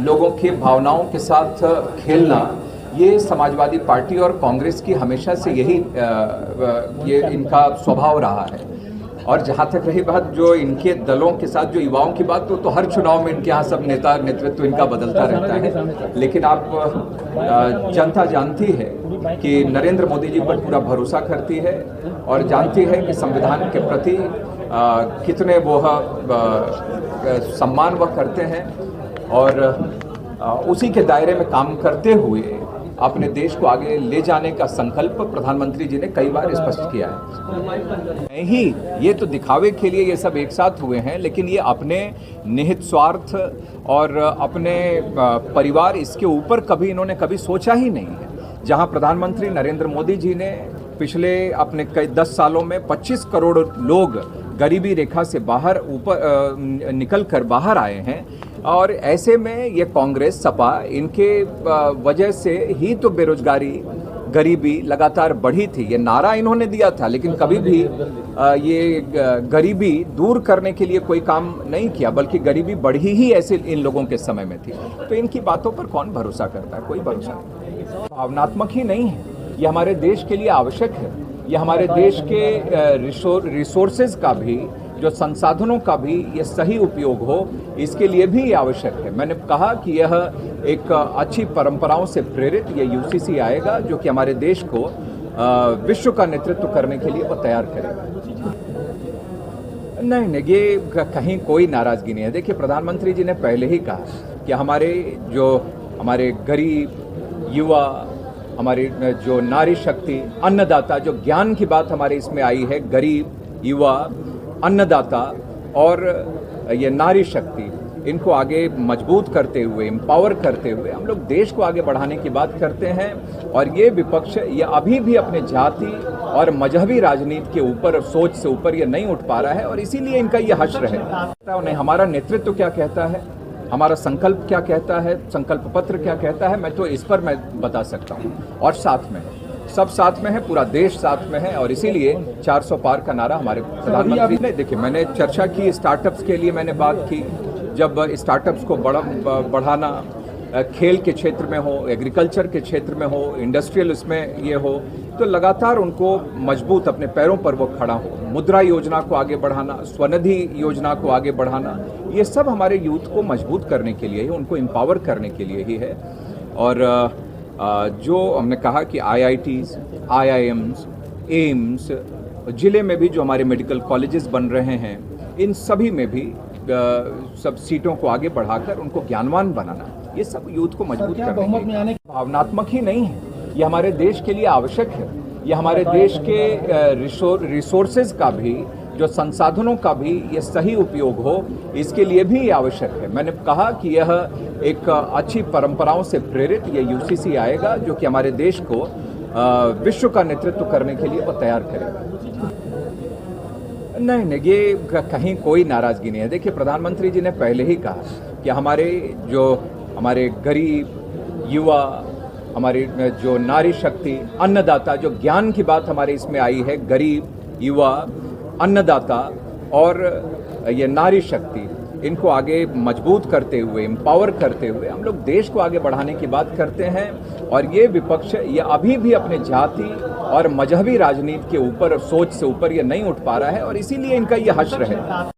लोगों की भावनाओं के साथ खेलना, ये समाजवादी पार्टी और कांग्रेस की हमेशा से ये इनका स्वभाव रहा है। और जहाँ तक रही बात जो इनके दलों के साथ जो युवाओं की बात, तो हर चुनाव में इनके यहाँ सब नेता नेतृत्व इनका बदलता रहता है। लेकिन आप जनता जानती है कि नरेंद्र मोदी जी पर पूरा भरोसा करती है और जानती है कि संविधान के प्रति कितने वो सम्मान वह करते हैं और उसी के दायरे में काम करते हुए अपने देश को आगे ले जाने का संकल्प प्रधानमंत्री जी ने कई बार स्पष्ट किया है। नहीं, ये तो दिखावे के लिए ये सब एक साथ हुए हैं, लेकिन ये अपने निहित स्वार्थ और अपने परिवार, इसके ऊपर कभी इन्होंने कभी सोचा ही नहीं है। जहां प्रधानमंत्री नरेंद्र मोदी जी ने पिछले अपने कई 10 सालों में 25 करोड़ लोग गरीबी रेखा से बाहर निकल कर बाहर आए हैं, और ऐसे में ये कांग्रेस सपा, इनके वजह से ही तो बेरोजगारी, गरीबी लगातार बढ़ी थी। ये नारा इन्होंने दिया था, लेकिन कभी भी ये गरीबी दूर करने के लिए कोई काम नहीं किया, बल्कि गरीबी बढ़ी ही ऐसे इन लोगों के समय में थी। तो इनकी बातों पर कौन भरोसा करता है? कोई भरोसा नहीं। भावनात्मक ही नहीं है, ये हमारे देश के लिए आवश्यक है। ये हमारे देश के रिसोर्सेज का भी, जो संसाधनों का भी ये सही उपयोग हो, इसके लिए भी ये आवश्यक है। मैंने कहा कि यह एक अच्छी परंपराओं से प्रेरित ये यूसीसी आएगा, जो कि हमारे देश को विश्व का नेतृत्व करने के लिए वो तैयार करेगा। नहीं, ये कहीं कोई नाराजगी नहीं है। देखिए, प्रधानमंत्री जी ने पहले ही कहा कि हमारे गरीब युवा, हमारी जो नारी शक्ति, अन्नदाता, जो ज्ञान की बात हमारे इसमें आई है, गरीब युवा, अन्नदाता और ये नारी शक्ति, इनको आगे मजबूत करते हुए, एम्पावर करते हुए हम लोग देश को आगे बढ़ाने की बात करते हैं। और ये विपक्ष ये अभी भी अपने जाति और मजहबी राजनीति के ऊपर, सोच से ऊपर ये नहीं उठ पा रहा है, और इसीलिए इनका ये हश्र है। हमारा नेतृत्व क्या कहता है, हमारा संकल्प क्या कहता है, संकल्प पत्र क्या कहता है, मैं तो इस पर मैं बता सकता हूँ। और साथ में सब साथ में है, पूरा देश साथ में है, और इसीलिए 400 पार का नारा हमारे प्रधानमंत्री ने, देखिए, मैंने चर्चा की स्टार्टअप्स के लिए, मैंने बात की। जब स्टार्टअप्स को बढ़ाना, खेल के क्षेत्र में हो, एग्रीकल्चर के क्षेत्र में हो, इंडस्ट्रियल उसमें ये हो, तो लगातार उनको मजबूत अपने पैरों पर वो खड़ा हो। मुद्रा योजना को आगे बढ़ाना, स्वनिधि योजना को आगे बढ़ाना, ये सब हमारे यूथ को मजबूत करने के लिए ही, उनको एम्पावर करने के लिए ही है। और जो हमने कहा कि IITs, IIMs, एम्स, जिले में भी जो हमारे मेडिकल कॉलेजेस बन रहे हैं, इन सभी में भी सब सीटों को आगे बढ़ाकर उनको ज्ञानवान बनाना, ये सब यूथ को मजबूत करने की भावनात्मक ही नहीं है, ये हमारे देश के लिए आवश्यक है। ये हमारे देश के रिसोर्सेज का भी, जो संसाधनों का भी ये सही उपयोग हो, इसके लिए भी ये आवश्यक है। मैंने कहा कि यह एक अच्छी परंपराओं से प्रेरित ये यूसीसी आएगा, जो कि हमारे देश को विश्व का नेतृत्व करने के लिए वो तैयार करेगा। नहीं, ये कहीं कोई नाराजगी नहीं है। देखिए, प्रधानमंत्री जी ने पहले ही कहा कि हमारे गरीब युवा, हमारी जो नारी शक्ति, अन्नदाता, जो ज्ञान की बात हमारे इसमें आई है, गरीब युवा, अन्नदाता और ये नारी शक्ति, इनको आगे मजबूत करते हुए, एम्पावर करते हुए हम लोग देश को आगे बढ़ाने की बात करते हैं। और ये विपक्ष ये अभी भी अपने जाति और मजहबी राजनीति के ऊपर, सोच से ऊपर ये नहीं उठ पा रहा है, और इसीलिए इनका ये हश्र है।